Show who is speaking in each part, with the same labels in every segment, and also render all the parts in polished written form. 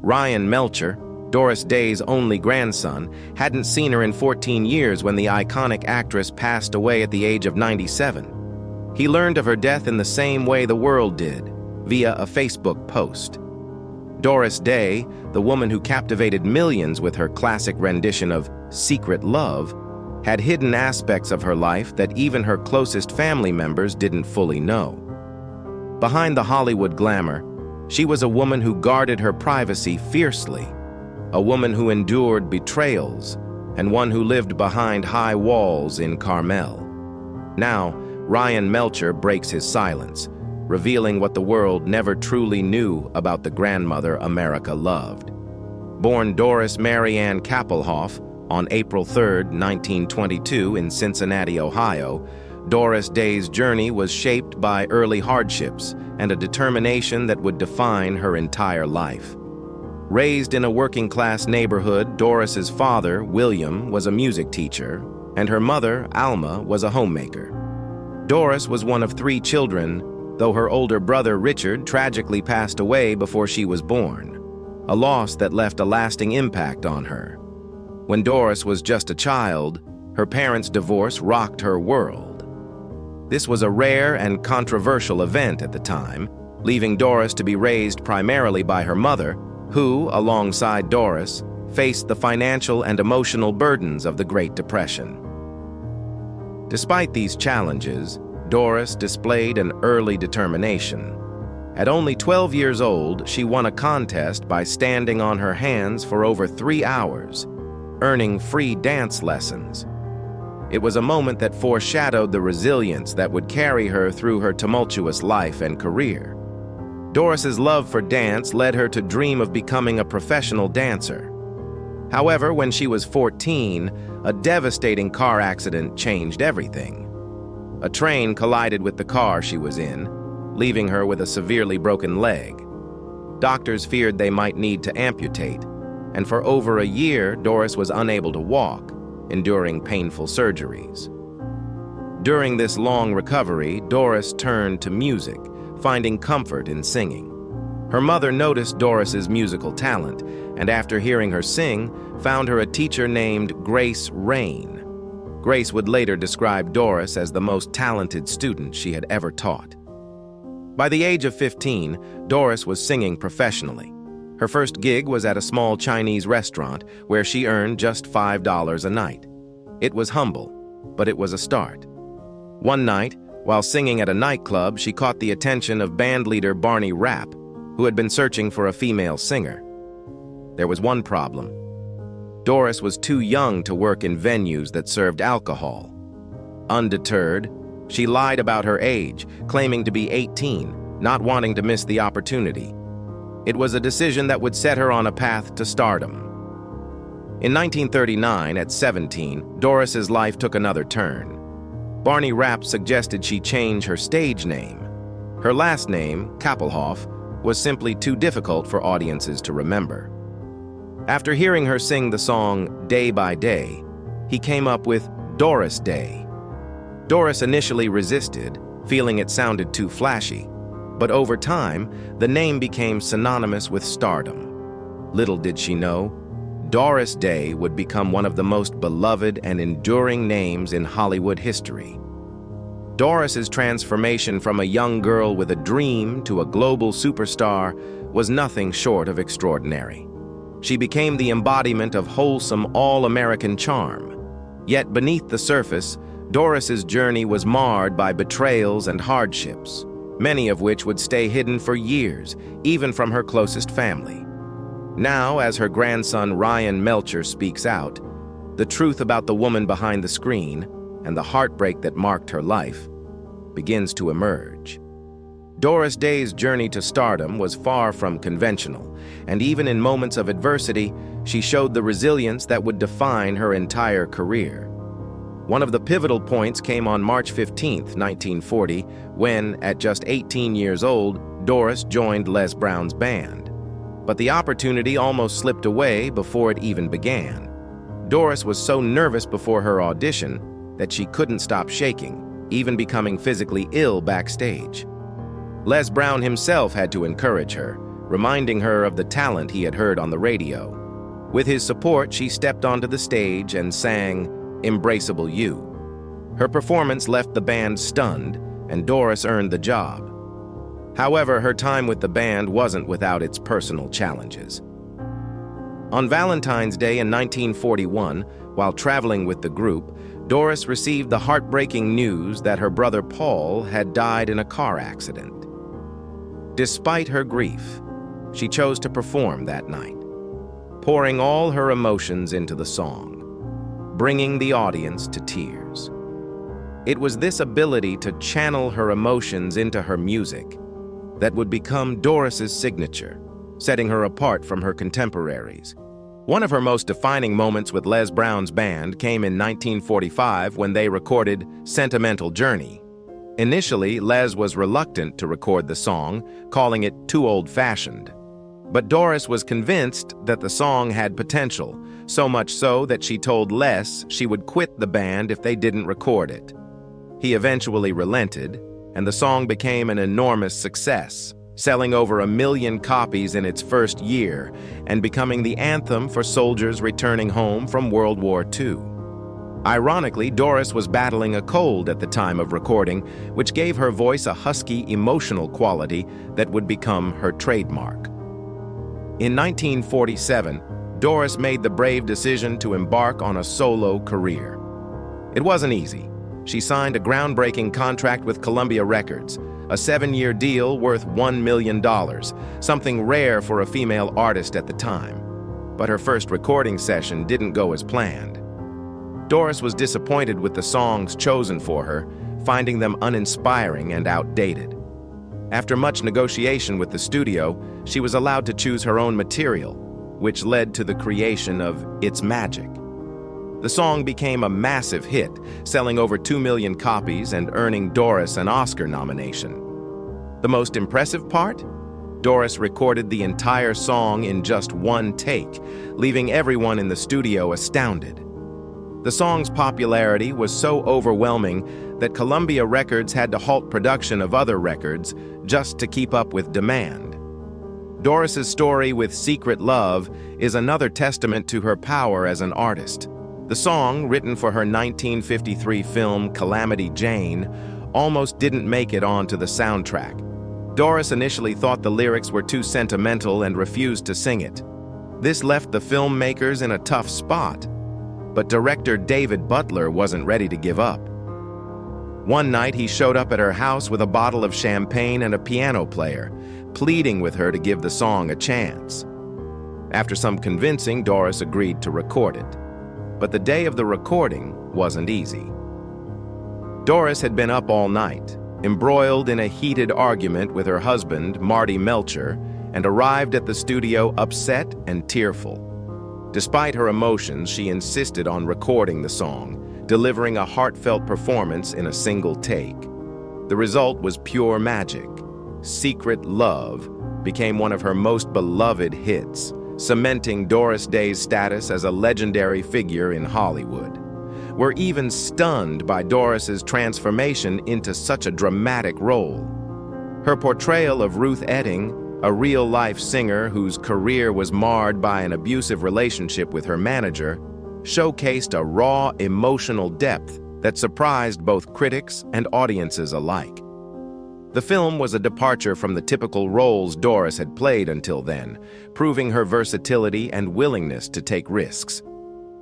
Speaker 1: Ryan Melcher, Doris Day's only grandson, hadn't seen her in 14 years when the iconic actress passed away at the age of 97. He learned of her death in the same way the world did, via a Facebook post. Doris Day, the woman who captivated millions with her classic rendition of Secret Love, had hidden aspects of her life that even her closest family members didn't fully know. Behind the Hollywood glamour, she was a woman who guarded her privacy fiercely, a woman who endured betrayals, and one who lived behind high walls in Carmel. Now, Ryan Melcher breaks his silence, revealing what the world never truly knew about the grandmother America loved. Born Doris Mary Ann Kappelhoff on April 3, 1922 in Cincinnati, Ohio, Doris Day's journey was shaped by early hardships and a determination that would define her entire life. Raised in a working-class neighborhood, Doris's father, William, was a music teacher, and her mother, Alma, was a homemaker. Doris was one of 3 children, though her older brother, Richard, tragically passed away before she was born, a loss that left a lasting impact on her. When Doris was just a child, her parents' divorce rocked her world. This was a rare and controversial event at the time, leaving Doris to be raised primarily by her mother, who, alongside Doris, faced the financial and emotional burdens of the Great Depression. Despite these challenges, Doris displayed an early determination. At only 12 years old, she won a contest by standing on her hands for over 3 hours, earning free dance lessons. It was a moment that foreshadowed the resilience that would carry her through her tumultuous life and career. Doris's love for dance led her to dream of becoming a professional dancer. However, when she was 14, a devastating car accident changed everything. A train collided with the car she was in, leaving her with a severely broken leg. Doctors feared they might need to amputate, and for over a year, Doris was unable to walk, enduring painful surgeries. During this long recovery, Doris turned to music, finding comfort in singing. Her mother noticed Doris's musical talent, and after hearing her sing, found her a teacher named Grace Rain. Grace would later describe Doris as the most talented student she had ever taught. By the age of 15, Doris was singing professionally. Her first gig was at a small Chinese restaurant where she earned just $5 a night. It was humble, but it was a start. One night, while singing at a nightclub, she caught the attention of bandleader Barney Rapp, who had been searching for a female singer. There was one problem. Doris was too young to work in venues that served alcohol. Undeterred, she lied about her age, claiming to be 18, not wanting to miss the opportunity. It was a decision that would set her on a path to stardom. In 1939, at 17, Doris's life took another turn. Barney Rapp suggested she change her stage name. Her last name, Kappelhoff, was simply too difficult for audiences to remember. After hearing her sing the song Day by Day, he came up with Doris Day. Doris initially resisted, feeling it sounded too flashy, but over time, the name became synonymous with stardom. Little did she know, Doris Day would become one of the most beloved and enduring names in Hollywood history. Doris's transformation from a young girl with a dream to a global superstar was nothing short of extraordinary. She became the embodiment of wholesome, all-American charm. Yet beneath the surface, Doris's journey was marred by betrayals and hardships, many of which would stay hidden for years, even from her closest family. Now, as her grandson Ryan Melcher speaks out, the truth about the woman behind the screen and the heartbreak that marked her life begins to emerge. Doris Day's journey to stardom was far from conventional, and even in moments of adversity, she showed the resilience that would define her entire career. One of the pivotal points came on March 15, 1940, when, at just 18 years old, Doris joined Les Brown's band. But the opportunity almost slipped away before it even began. Doris was so nervous before her audition that she couldn't stop shaking, even becoming physically ill backstage. Les Brown himself had to encourage her, reminding her of the talent he had heard on the radio. With his support, she stepped onto the stage and sang "Embraceable You." Her performance left the band stunned, and Doris earned the job. However, her time with the band wasn't without its personal challenges. On Valentine's Day in 1941, while traveling with the group, Doris received the heartbreaking news that her brother Paul had died in a car accident. Despite her grief, she chose to perform that night, pouring all her emotions into the song, bringing the audience to tears. It was this ability to channel her emotions into her music that would become Doris's signature, setting her apart from her contemporaries. One of her most defining moments with Les Brown's band came in 1945 when they recorded "Sentimental Journey." Initially, Les was reluctant to record the song, calling it too old-fashioned. But Doris was convinced that the song had potential, so much so that she told Les she would quit the band if they didn't record it. He eventually relented, and the song became an enormous success, selling over 1 million copies in its first year and becoming the anthem for soldiers returning home from World War II. Ironically, Doris was battling a cold at the time of recording, which gave her voice a husky, emotional quality that would become her trademark. In 1947, Doris made the brave decision to embark on a solo career. It wasn't easy. She signed a groundbreaking contract with Columbia Records, a 7-year deal worth $1 million, something rare for a female artist at the time. But her first recording session didn't go as planned. Doris was disappointed with the songs chosen for her, finding them uninspiring and outdated. After much negotiation with the studio, she was allowed to choose her own material, which led to the creation of "It's Magic." The song became a massive hit, selling over 2 million copies and earning Doris an Oscar nomination. The most impressive part? Doris recorded the entire song in just one take, leaving everyone in the studio astounded. The song's popularity was so overwhelming that Columbia Records had to halt production of other records just to keep up with demand. Doris's story with "Secret Love" is another testament to her power as an artist. The song, written for her 1953 film Calamity Jane, almost didn't make it onto the soundtrack. Doris initially thought the lyrics were too sentimental and refused to sing it. This left the filmmakers in a tough spot, but director David Butler wasn't ready to give up. One night, he showed up at her house with a bottle of champagne and a piano player, pleading with her to give the song a chance. After some convincing, Doris agreed to record it. But the day of the recording wasn't easy. Doris had been up all night, embroiled in a heated argument with her husband, Marty Melcher, and arrived at the studio upset and tearful. Despite her emotions, she insisted on recording the song, delivering a heartfelt performance in a single take. The result was pure magic. "Secret Love" became one of her most beloved hits, cementing Doris Day's status as a legendary figure in Hollywood. We're even stunned by Doris's transformation into such a dramatic role. Her portrayal of Ruth Etting, a real-life singer whose career was marred by an abusive relationship with her manager, showcased a raw, emotional depth that surprised both critics and audiences alike. The film was a departure from the typical roles Doris had played until then, proving her versatility and willingness to take risks.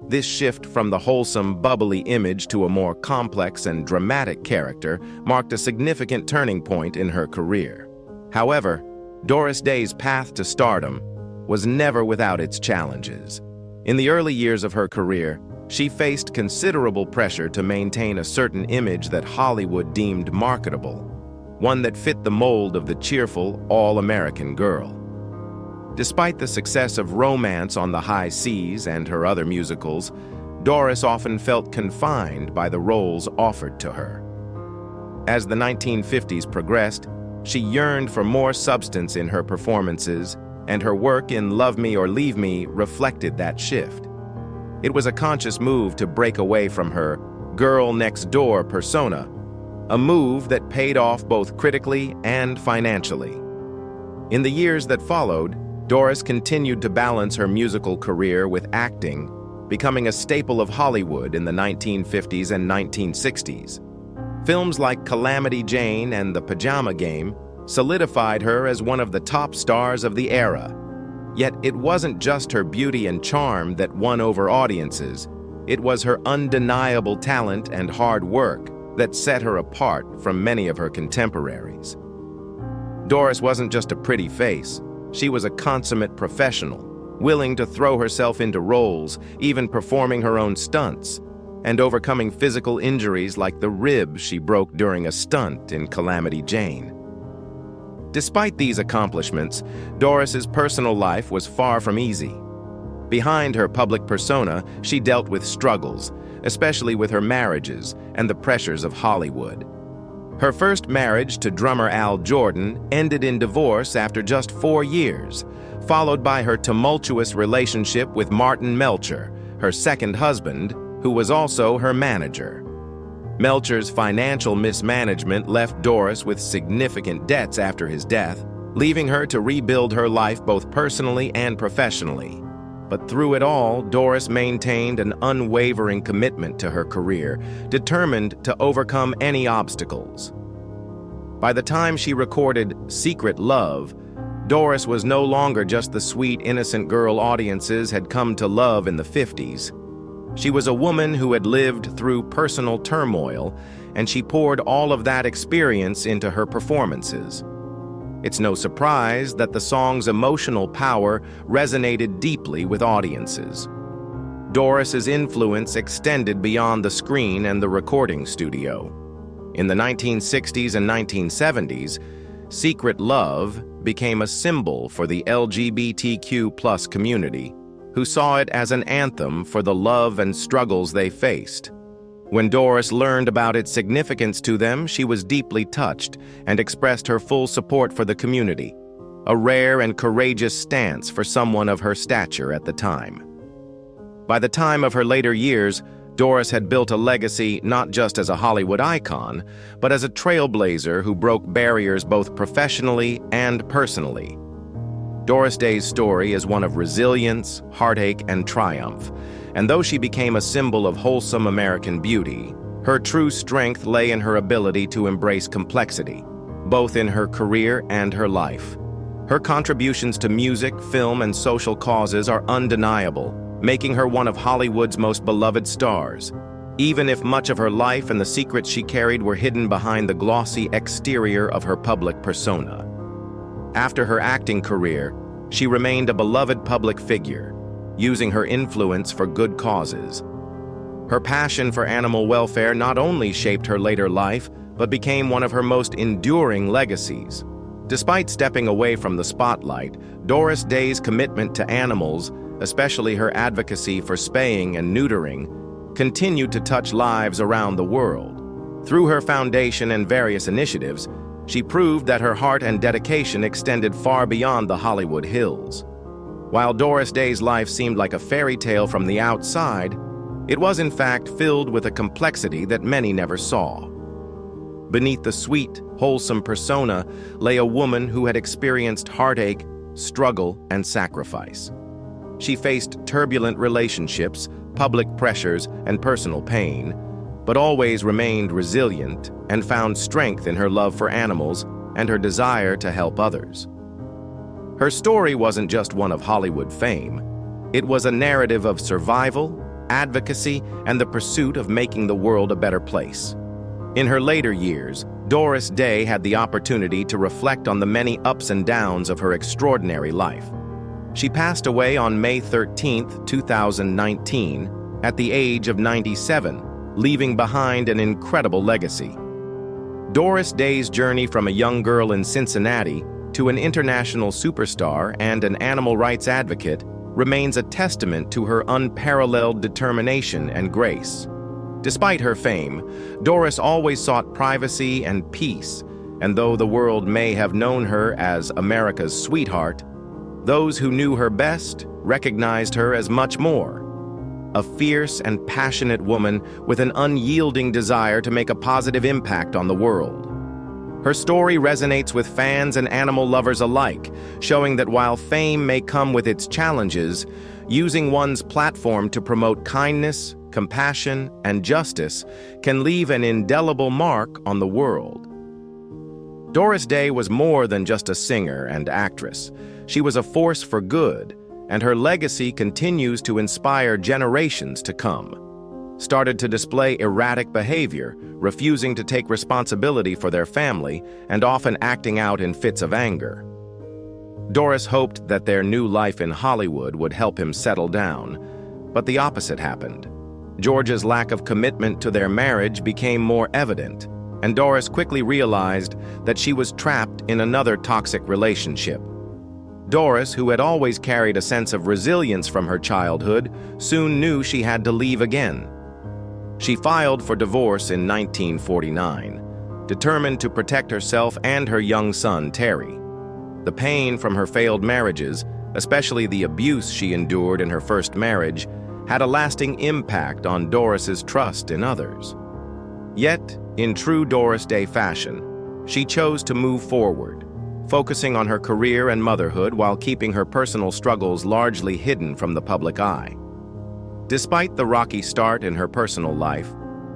Speaker 1: This shift from the wholesome, bubbly image to a more complex and dramatic character marked a significant turning point in her career. However, Doris Day's path to stardom was never without its challenges. In the early years of her career, she faced considerable pressure to maintain a certain image that Hollywood deemed marketable, one that fit the mold of the cheerful, all-American girl. Despite the success of Romance on the High Seas and her other musicals, Doris often felt confined by the roles offered to her. As the 1950s progressed, she yearned for more substance in her performances, and her work in Love Me or Leave Me reflected that shift. It was a conscious move to break away from her girl next door persona, a move that paid off both critically and financially. In the years that followed, Doris continued to balance her musical career with acting, becoming a staple of Hollywood in the 1950s and 1960s. Films like Calamity Jane and The Pajama Game solidified her as one of the top stars of the era. Yet it wasn't just her beauty and charm that won over audiences. It was her undeniable talent and hard work that set her apart from many of her contemporaries. Doris wasn't just a pretty face. She was a consummate professional, willing to throw herself into roles, even performing her own stunts, and overcoming physical injuries like the rib she broke during a stunt in Calamity Jane. Despite these accomplishments, Doris's personal life was far from easy. Behind her public persona, she dealt with struggles, especially with her marriages and the pressures of Hollywood. Her first marriage to drummer Al Jordan ended in divorce after just 4 years, followed by her tumultuous relationship with Martin Melcher, her second husband, who was also her manager. Melcher's financial mismanagement left Doris with significant debts after his death, leaving her to rebuild her life both personally and professionally. But through it all, Doris maintained an unwavering commitment to her career, determined to overcome any obstacles. By the time she recorded Secret Love, Doris was no longer just the sweet, innocent girl audiences had come to love in the 50s. She was a woman who had lived through personal turmoil, and she poured all of that experience into her performances. It's no surprise that the song's emotional power resonated deeply with audiences. Doris's influence extended beyond the screen and the recording studio. In the 1960s and 1970s, Secret Love became a symbol for the LGBTQ+ community, who saw it as an anthem for the love and struggles they faced. When Doris learned about its significance to them, she was deeply touched and expressed her full support for the community, a rare and courageous stance for someone of her stature at the time. By the time of her later years, Doris had built a legacy not just as a Hollywood icon, but as a trailblazer who broke barriers both professionally and personally. Doris Day's story is one of resilience, heartache, and triumph, and though she became a symbol of wholesome American beauty, her true strength lay in her ability to embrace complexity, both in her career and her life. Her contributions to music, film, and social causes are undeniable, making her one of Hollywood's most beloved stars, even if much of her life and the secrets she carried were hidden behind the glossy exterior of her public persona. After her acting career, she remained a beloved public figure, using her influence for good causes. Her passion for animal welfare not only shaped her later life, but became one of her most enduring legacies. Despite stepping away from the spotlight, Doris Day's commitment to animals, especially her advocacy for spaying and neutering, continued to touch lives around the world. Through her foundation and various initiatives, she proved that her heart and dedication extended far beyond the Hollywood hills. While Doris Day's life seemed like a fairy tale from the outside, it was in fact filled with a complexity that many never saw. Beneath the sweet, wholesome persona lay a woman who had experienced heartache, struggle, and sacrifice. She faced turbulent relationships, public pressures, and personal pain, but always remained resilient and found strength in her love for animals and her desire to help others. Her story wasn't just one of Hollywood fame. It was a narrative of survival, advocacy, and the pursuit of making the world a better place. In her later years, Doris Day had the opportunity to reflect on the many ups and downs of her extraordinary life. She passed away on May 13, 2019, at the age of 97, leaving behind an incredible legacy. Doris Day's journey from a young girl in Cincinnati to an international superstar and an animal rights advocate remains a testament to her unparalleled determination and grace. Despite her fame, Doris always sought privacy and peace, and though the world may have known her as America's sweetheart, those who knew her best recognized her as much more. A fierce and passionate woman with an unyielding desire to make a positive impact on the world. Her story resonates with fans and animal lovers alike, showing that while fame may come with its challenges, using one's platform to promote kindness, compassion, and justice can leave an indelible mark on the world. Doris Day was more than just a singer and actress. She was a force for good, and her legacy continues to inspire generations to come. Started to display erratic behavior, refusing to take responsibility for their family, and often acting out in fits of anger. Doris hoped that their new life in Hollywood would help him settle down, but the opposite happened. George's lack of commitment to their marriage became more evident, and Doris quickly realized that she was trapped in another toxic relationship. Doris, who had always carried a sense of resilience from her childhood, soon knew she had to leave again. She filed for divorce in 1949, determined to protect herself and her young son, Terry. The pain from her failed marriages, especially the abuse she endured in her first marriage, had a lasting impact on Doris's trust in others. Yet, in true Doris Day fashion, she chose to move forward, focusing on her career and motherhood while keeping her personal struggles largely hidden from the public eye. Despite the rocky start in her personal life,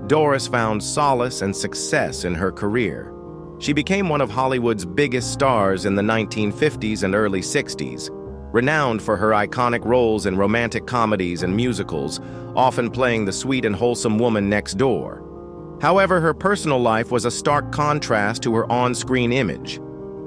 Speaker 1: Doris found solace and success in her career. She became one of Hollywood's biggest stars in the 1950s and early 60s, renowned for her iconic roles in romantic comedies and musicals, often playing the sweet and wholesome woman next door. However, her personal life was a stark contrast to her on-screen image.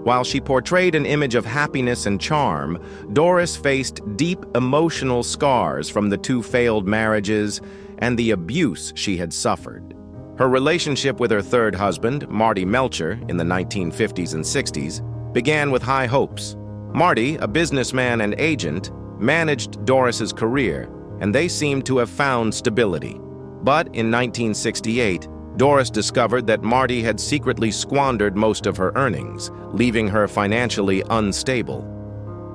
Speaker 1: While she portrayed an image of happiness and charm, Doris faced deep emotional scars from the two failed marriages and the abuse she had suffered. Her relationship with her third husband, Marty Melcher, in the 1950s and 60s, began with high hopes. Marty, a businessman and agent, managed Doris's career, and they seemed to have found stability. But in 1968, Doris discovered that Marty had secretly squandered most of her earnings, leaving her financially unstable.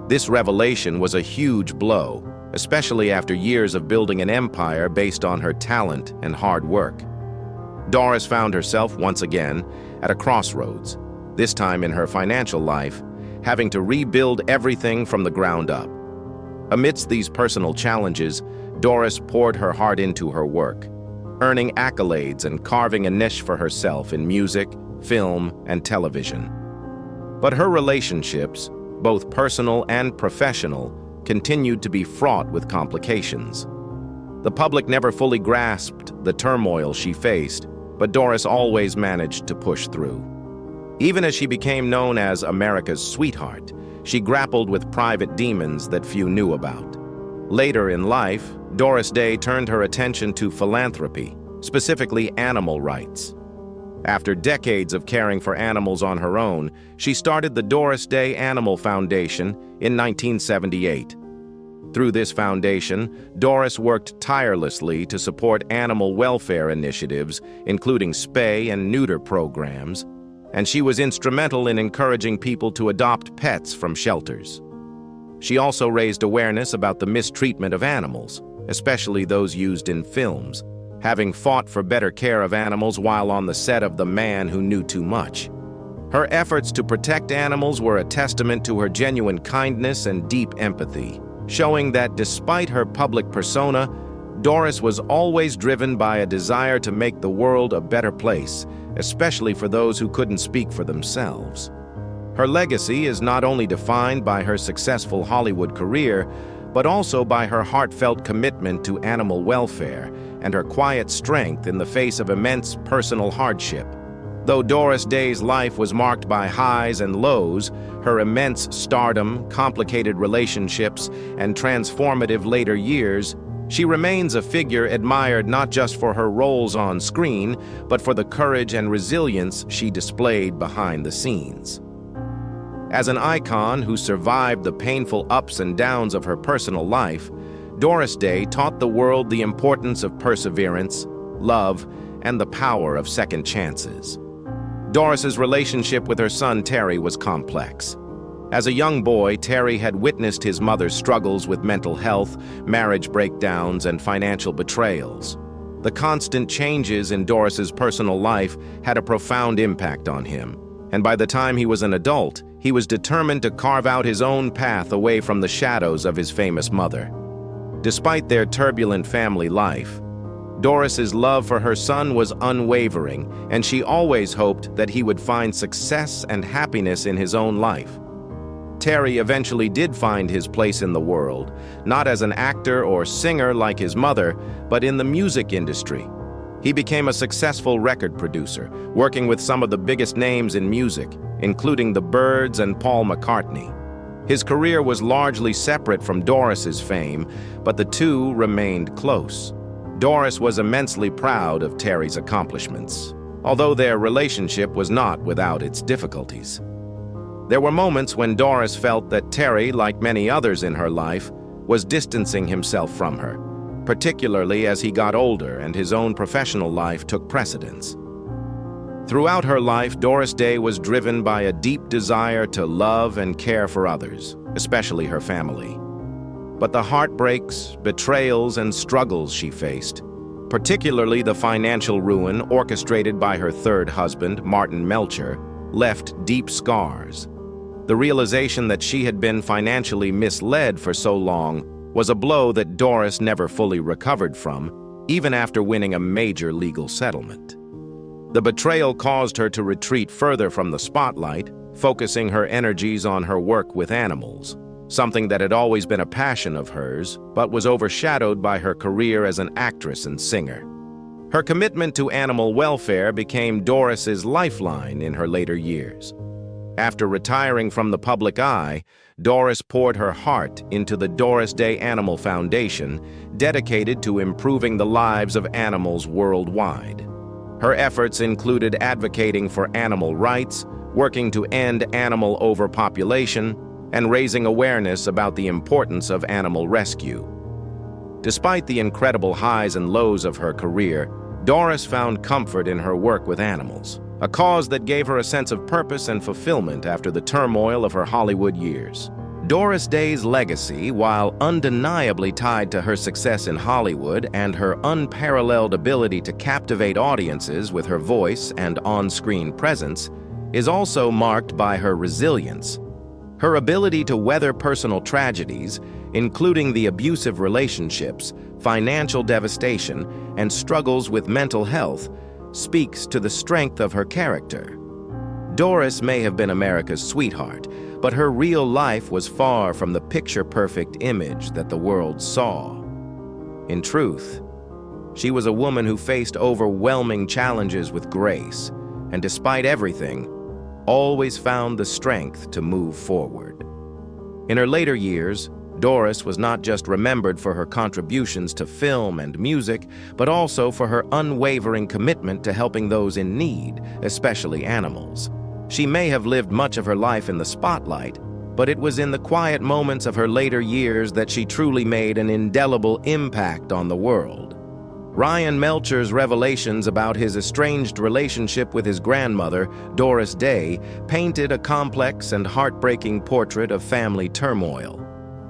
Speaker 1: This revelation was a huge blow, especially after years of building an empire based on her talent and hard work. Doris found herself once again at a crossroads, this time in her financial life, having to rebuild everything from the ground up. Amidst these personal challenges, Doris poured her heart into her work, earning accolades and carving a niche for herself in music, film, and television. But her relationships, both personal and professional, continued to be fraught with complications. The public never fully grasped the turmoil she faced, but Doris always managed to push through. Even as she became known as America's sweetheart, she grappled with private demons that few knew about. Later in life, Doris Day turned her attention to philanthropy, specifically animal rights. After decades of caring for animals on her own, she started the Doris Day Animal Foundation in 1978. Through this foundation, Doris worked tirelessly to support animal welfare initiatives, including spay and neuter programs, and she was instrumental in encouraging people to adopt pets from shelters. She also raised awareness about the mistreatment of animals, especially those used in films, having fought for better care of animals while on the set of The Man Who Knew Too Much. Her efforts to protect animals were a testament to her genuine kindness and deep empathy, showing that despite her public persona, Doris was always driven by a desire to make the world a better place, especially for those who couldn't speak for themselves. Her legacy is not only defined by her successful Hollywood career, but also by her heartfelt commitment to animal welfare and her quiet strength in the face of immense personal hardship. Though Doris Day's life was marked by highs and lows, her immense stardom, complicated relationships, and transformative later years, she remains a figure admired not just for her roles on screen, but for the courage and resilience she displayed behind the scenes. As an icon who survived the painful ups and downs of her personal life, Doris Day taught the world the importance of perseverance, love, and the power of second chances. Doris's relationship with her son Terry was complex. As a young boy, Terry had witnessed his mother's struggles with mental health, marriage breakdowns, and financial betrayals. The constant changes in Doris's personal life had a profound impact on him, and by the time he was an adult, he was determined to carve out his own path away from the shadows of his famous mother. Despite their turbulent family life, Doris's love for her son was unwavering, and she always hoped that he would find success and happiness in his own life. Terry eventually did find his place in the world, not as an actor or singer like his mother, but in the music industry. He became a successful record producer, working with some of the biggest names in music, including the Byrds and Paul McCartney. His career was largely separate from Doris's fame, but the two remained close. Doris was immensely proud of Terry's accomplishments, although their relationship was not without its difficulties. There were moments when Doris felt that Terry, like many others in her life, was distancing himself from her, particularly as he got older and his own professional life took precedence. Throughout her life, Doris Day was driven by a deep desire to love and care for others, especially her family. But the heartbreaks, betrayals, and struggles she faced, particularly the financial ruin orchestrated by her third husband, Martin Melcher, left deep scars. The realization that she had been financially misled for so long was a blow that Doris never fully recovered from, even after winning a major legal settlement. The betrayal caused her to retreat further from the spotlight, focusing her energies on her work with animals, something that had always been a passion of hers, but was overshadowed by her career as an actress and singer. Her commitment to animal welfare became Doris's lifeline in her later years. After retiring from the public eye, Doris poured her heart into the Doris Day Animal Foundation, dedicated to improving the lives of animals worldwide. Her efforts included advocating for animal rights, working to end animal overpopulation, and raising awareness about the importance of animal rescue. Despite the incredible highs and lows of her career, Doris found comfort in her work with animals, a cause that gave her a sense of purpose and fulfillment after the turmoil of her Hollywood years. Doris Day's legacy, while undeniably tied to her success in Hollywood and her unparalleled ability to captivate audiences with her voice and on-screen presence, is also marked by her resilience. Her ability to weather personal tragedies, including the abusive relationships, financial devastation, and struggles with mental health, speaks to the strength of her character. Doris may have been America's sweetheart, but her real life was far from the picture-perfect image that the world saw. In truth, she was a woman who faced overwhelming challenges with grace, and despite everything, always found the strength to move forward. In her later years, Doris was not just remembered for her contributions to film and music, but also for her unwavering commitment to helping those in need, especially animals. She may have lived much of her life in the spotlight, but it was in the quiet moments of her later years that she truly made an indelible impact on the world. Ryan Melcher's revelations about his estranged relationship with his grandmother, Doris Day, painted a complex and heartbreaking portrait of family turmoil.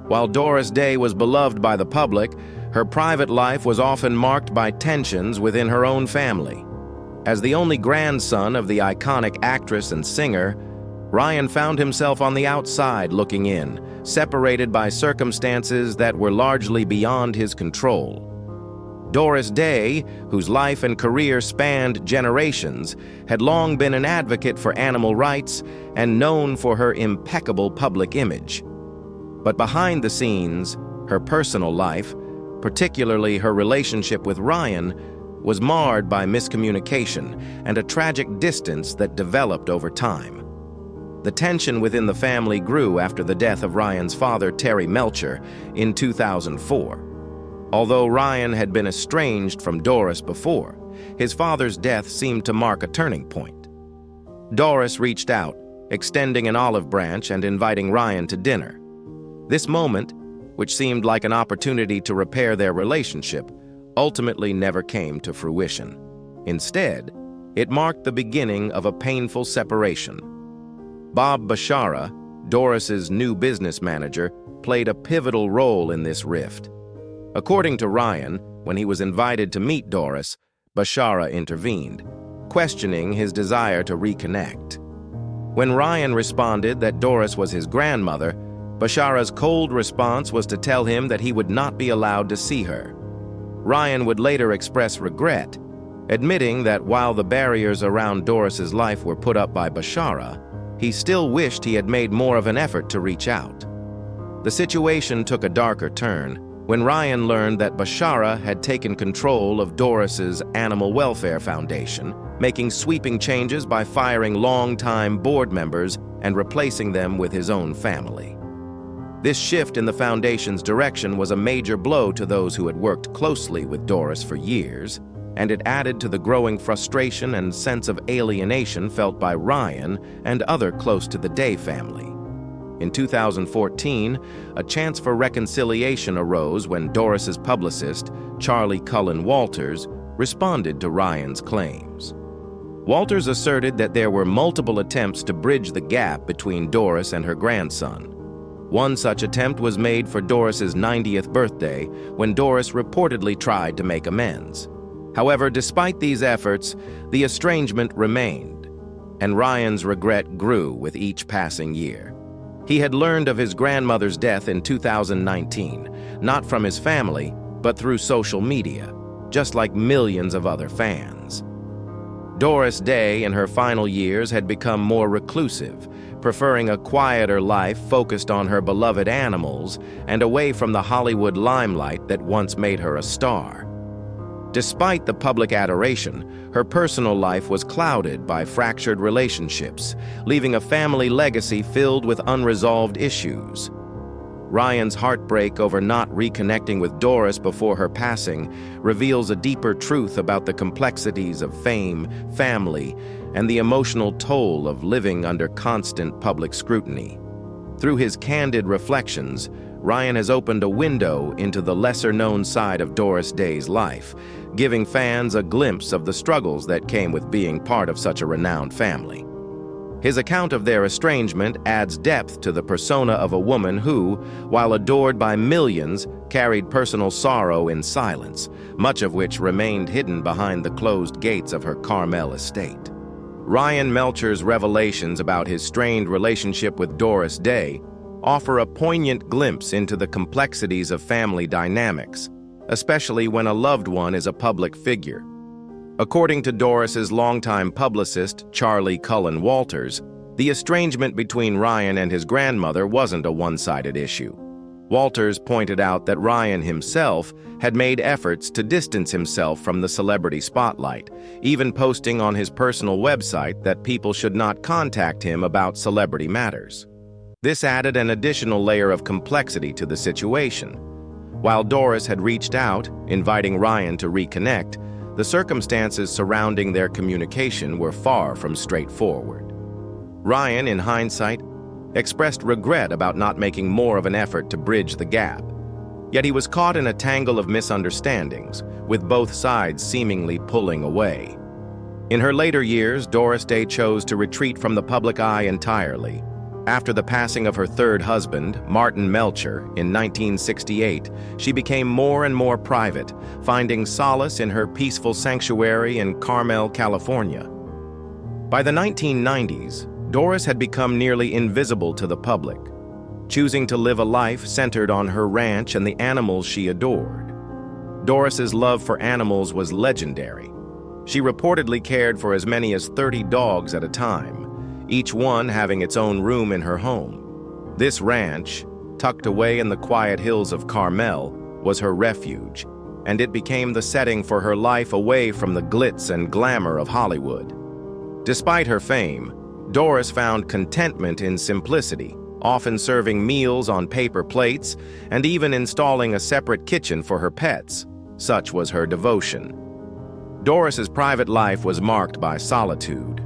Speaker 1: While Doris Day was beloved by the public, her private life was often marked by tensions within her own family. As the only grandson of the iconic actress and singer, Ryan found himself on the outside looking in, separated by circumstances that were largely beyond his control. Doris Day, whose life and career spanned generations, had long been an advocate for animal rights and known for her impeccable public image. But behind the scenes, her personal life, particularly her relationship with Ryan, was marred by miscommunication and a tragic distance that developed over time. The tension within the family grew after the death of Ryan's father, Terry Melcher, in 2004. Although Ryan had been estranged from Doris before, his father's death seemed to mark a turning point. Doris reached out, extending an olive branch and inviting Ryan to dinner. This moment, which seemed like an opportunity to repair their relationship, ultimately never came to fruition. Instead, it marked the beginning of a painful separation. Bob Bashara, Doris's new business manager, played a pivotal role in this rift. According to Ryan, when he was invited to meet Doris, Bashara intervened, questioning his desire to reconnect. When Ryan responded that Doris was his grandmother, Bashara's cold response was to tell him that he would not be allowed to see her. Ryan would later express regret, admitting that while the barriers around Doris's life were put up by Bashara, he still wished he had made more of an effort to reach out. The situation took a darker turn when Ryan learned that Bashara had taken control of Doris's Animal Welfare Foundation, making sweeping changes by firing longtime board members and replacing them with his own family. This shift in the foundation's direction was a major blow to those who had worked closely with Doris for years, and it added to the growing frustration and sense of alienation felt by Ryan and others close to the Day family. In 2014, a chance for reconciliation arose when Doris's publicist, Charlie Cullen Walters, responded to Ryan's claims. Walters asserted that there were multiple attempts to bridge the gap between Doris and her grandson. One such attempt was made for Doris's 90th birthday, when Doris reportedly tried to make amends. However, despite these efforts, the estrangement remained, and Ryan's regret grew with each passing year. He had learned of his grandmother's death in 2019, not from his family, but through social media, just like millions of other fans. Doris Day in her final years had become more reclusive, preferring a quieter life focused on her beloved animals and away from the Hollywood limelight that once made her a star. Despite the public adoration, her personal life was clouded by fractured relationships, leaving a family legacy filled with unresolved issues. Ryan's heartbreak over not reconnecting with Doris before her passing reveals a deeper truth about the complexities of fame, family, and the emotional toll of living under constant public scrutiny. Through his candid reflections, Ryan has opened a window into the lesser-known side of Doris Day's life, giving fans a glimpse of the struggles that came with being part of such a renowned family. His account of their estrangement adds depth to the persona of a woman who, while adored by millions, carried personal sorrow in silence, much of which remained hidden behind the closed gates of her Carmel estate. Ryan Melcher's revelations about his strained relationship with Doris Day offer a poignant glimpse into the complexities of family dynamics, especially when a loved one is a public figure. According to Doris's longtime publicist, Charlie Cullen Walters, the estrangement between Ryan and his grandmother wasn't a one-sided issue. Walters pointed out that Ryan himself had made efforts to distance himself from the celebrity spotlight, even posting on his personal website that people should not contact him about celebrity matters. This added an additional layer of complexity to the situation. While Doris had reached out, inviting Ryan to reconnect, the circumstances surrounding their communication were far from straightforward. Ryan, in hindsight, expressed regret about not making more of an effort to bridge the gap. Yet he was caught in a tangle of misunderstandings, with both sides seemingly pulling away. In her later years, Doris Day chose to retreat from the public eye entirely. After the passing of her third husband, Martin Melcher, in 1968, she became more and more private, finding solace in her peaceful sanctuary in Carmel, California. By the 1990s, Doris had become nearly invisible to the public, choosing to live a life centered on her ranch and the animals she adored. Doris's love for animals was legendary. She reportedly cared for as many as 30 dogs at a time, each one having its own room in her home. This ranch, tucked away in the quiet hills of Carmel, was her refuge, and it became the setting for her life away from the glitz and glamour of Hollywood. Despite her fame, Doris found contentment in simplicity, often serving meals on paper plates and even installing a separate kitchen for her pets. Such was her devotion. Doris's private life was marked by solitude,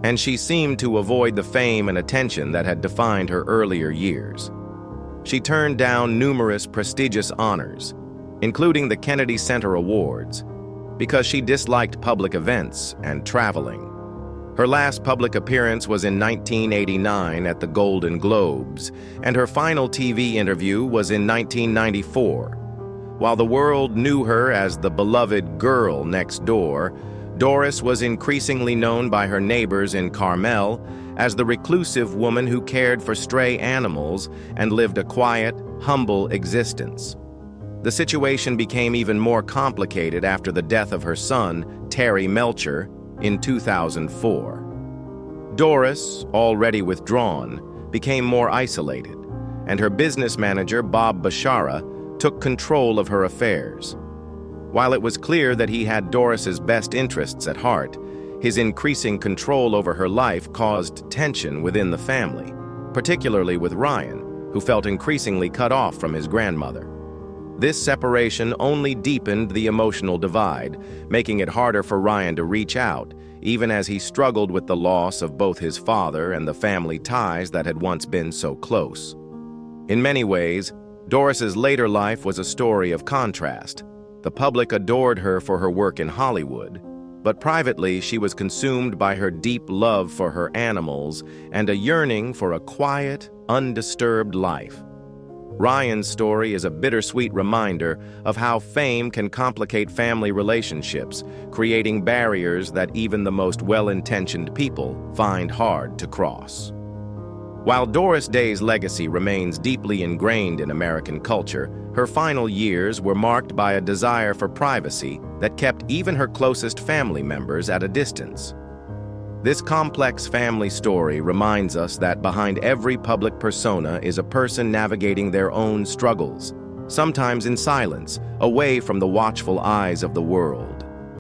Speaker 1: and she seemed to avoid the fame and attention that had defined her earlier years. She turned down numerous prestigious honors, including the Kennedy Center Awards, because she disliked public events and traveling. Her last public appearance was in 1989 at the Golden Globes, and her final TV interview was in 1994. While the world knew her as the beloved girl next door, Doris was increasingly known by her neighbors in Carmel as the reclusive woman who cared for stray animals and lived a quiet, humble existence. The situation became even more complicated after the death of her son, Terry Melcher, in 2004. Doris, already withdrawn, became more isolated, and her business manager, Bob Bashara, took control of her affairs. While it was clear that he had Doris's best interests at heart, his increasing control over her life caused tension within the family, particularly with Ryan, who felt increasingly cut off from his grandmother. This separation only deepened the emotional divide, making it harder for Ryan to reach out, even as he struggled with the loss of both his father and the family ties that had once been so close. In many ways, Doris's later life was a story of contrast. The public adored her for her work in Hollywood, but privately she was consumed by her deep love for her animals and a yearning for a quiet, undisturbed life. Ryan's story is a bittersweet reminder of how fame can complicate family relationships, creating barriers that even the most well-intentioned people find hard to cross. While Doris Day's legacy remains deeply ingrained in American culture, her final years were marked by a desire for privacy that kept even her closest family members at a distance. This complex family story reminds us that behind every public persona is a person navigating their own struggles, sometimes in silence, away from the watchful eyes of the world.